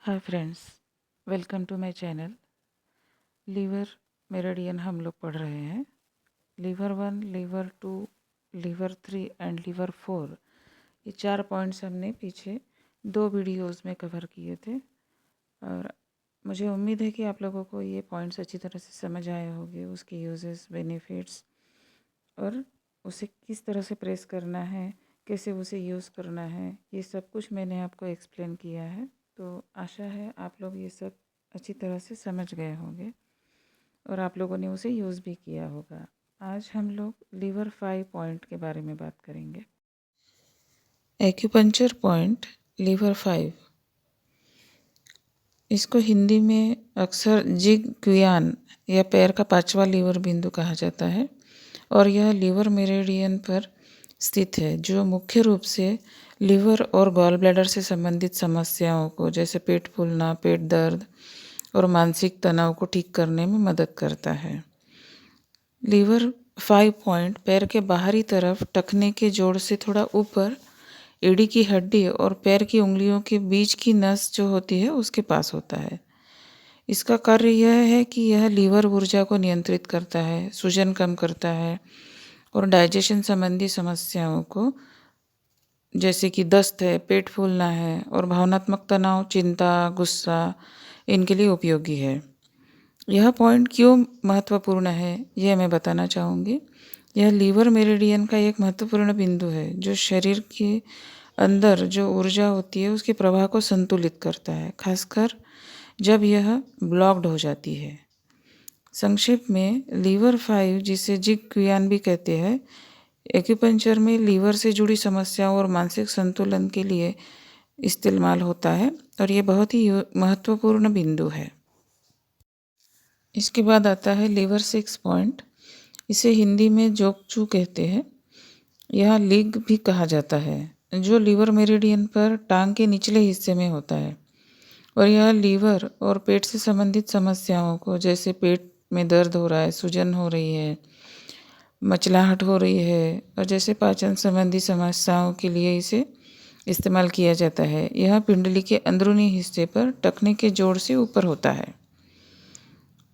Hi friends, welcome to my channel. Liver meridian हम लोग पढ़ रहे हैं। Liver 1, liver 2, liver 3 and liver 4, ये 4 पॉइंट्स हमने पीछे 2 वीडियोस में कवर किए थे और मुझे उम्मीद है कि आप लोगों को ये पॉइंट्स अच्छी तरह से समझ आए होंगे, उसके यूजेस, बेनिफिट्स और उसे किस तरह से प्रेस करना है, कैसे उसे यूज़ करना है, ये सब कुछ मैंने आपको एक्सप्लेन किया है। तो आशा है आप लोग ये सब अच्छी तरह से समझ गए होंगे और आप लोगों ने उसे यूज़ भी किया होगा। आज हम लोग लीवर 5 पॉइंट के बारे में बात करेंगे। एक्यूपंक्चर पॉइंट लीवर 5, इसको हिंदी में अक्सर जिग क्वियान या पैर का 5वां लीवर बिंदु कहा जाता है और यह लीवर मेरिडियन पर स्थित है, जो मुख्य रूप से लीवर और गॉल ब्लैडर से संबंधित समस्याओं को जैसे पेट फूलना, पेट दर्द और मानसिक तनाव को ठीक करने में मदद करता है। लीवर 5 पॉइंट पैर के बाहरी तरफ टखने के जोड़ से थोड़ा ऊपर एड़ी की हड्डी और पैर की उंगलियों के बीच की नस जो होती है उसके पास होता है। इसका कार्य यह है कि यह लीवर ऊर्जा को नियंत्रित करता है, सूजन कम करता है और डाइजेशन संबंधी समस्याओं को जैसे कि दस्त है, पेट फूलना है और भावनात्मक तनाव, चिंता, गुस्सा, इनके लिए उपयोगी है। यह पॉइंट क्यों महत्वपूर्ण है यह मैं बताना चाहूँगी। यह लीवर मेरिडियन का एक महत्वपूर्ण बिंदु है जो शरीर के अंदर जो ऊर्जा होती है उसके प्रवाह को संतुलित करता है, खासकर जब यह ब्लॉक्ड हो जाती है। संक्षेप में लीवर 5, जिसे जिग क्वियान भी कहते हैं, एक्यूपंक्चर में लीवर से जुड़ी समस्याओं और मानसिक संतुलन के लिए इस्तेमाल होता है और ये बहुत ही महत्वपूर्ण बिंदु है। इसके बाद आता है लीवर 6 पॉइंट, इसे हिंदी में जोगचू कहते हैं। यह लिग भी कहा जाता है, जो लीवर मेरिडियन पर टांग के निचले हिस्से में होता है और यह लीवर और पेट से संबंधित समस्याओं को जैसे पेट में दर्द हो रहा है, सूजन हो रही है, मचलाहट हो रही है और जैसे पाचन संबंधी समस्याओं के लिए इसे इस्तेमाल किया जाता है। यह पिंडली के अंदरूनी हिस्से पर टखने के जोड़ से ऊपर होता है।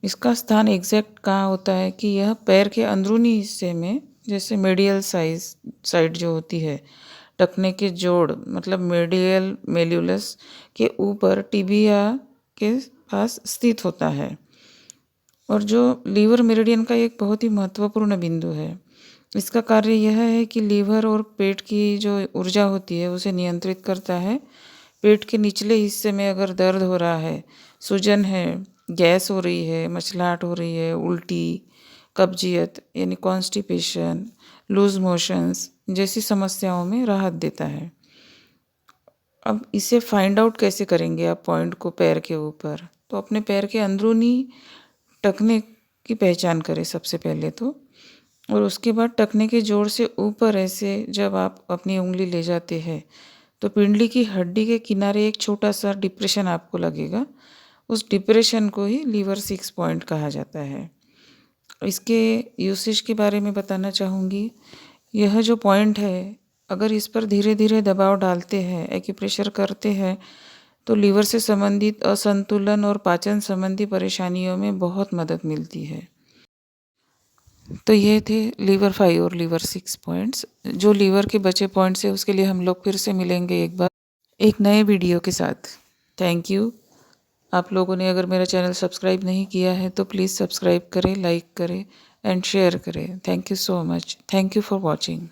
इसका स्थान एग्जैक्ट कहाँ होता है कि यह पैर के अंदरूनी हिस्से में, जैसे मेडियल साइड जो होती है, टखने के जोड़ मतलब मेडियल मेल्यूलस के ऊपर टिबिया के पास स्थित होता है और जो लीवर मेरिडियन का एक बहुत ही महत्वपूर्ण बिंदु है। इसका कार्य यह है कि लीवर और पेट की जो ऊर्जा होती है उसे नियंत्रित करता है। पेट के निचले हिस्से में अगर दर्द हो रहा है, सूजन है, गैस हो रही है, मचलाहट हो रही है, उल्टी, कब्जियत यानी कॉन्स्टिपेशन, लूज मोशंस जैसी समस्याओं में राहत देता है। अब इसे फाइंड आउट कैसे करेंगे आप पॉइंट को पैर के ऊपर? तो अपने पैर के अंदरूनी टखने की पहचान करें सबसे पहले तो, और उसके बाद टखने के जोड़ से ऊपर ऐसे जब आप अपनी उंगली ले जाते हैं तो पिंडली की हड्डी के किनारे एक छोटा सा डिप्रेशन आपको लगेगा। उस डिप्रेशन को ही लीवर 6 पॉइंट कहा जाता है। इसके यूसेज के बारे में बताना चाहूँगी। यह जो पॉइंट है, अगर इस पर धीरे धीरे दबाव डालते हैं, एक्यूप्रेशर करते हैं, तो लीवर से संबंधित असंतुलन और पाचन संबंधी परेशानियों में बहुत मदद मिलती है। तो ये थे लीवर 5 और लीवर 6 पॉइंट्स। जो लीवर के बचे पॉइंट्स है उसके लिए हम लोग फिर से मिलेंगे एक बार एक नए वीडियो के साथ। Thank you. आप लोगों ने अगर मेरा चैनल सब्सक्राइब नहीं किया है तो प्लीज़ सब्सक्राइब करें, लाइक करें एंड शेयर करें। Thank you so much. Thank you for watching.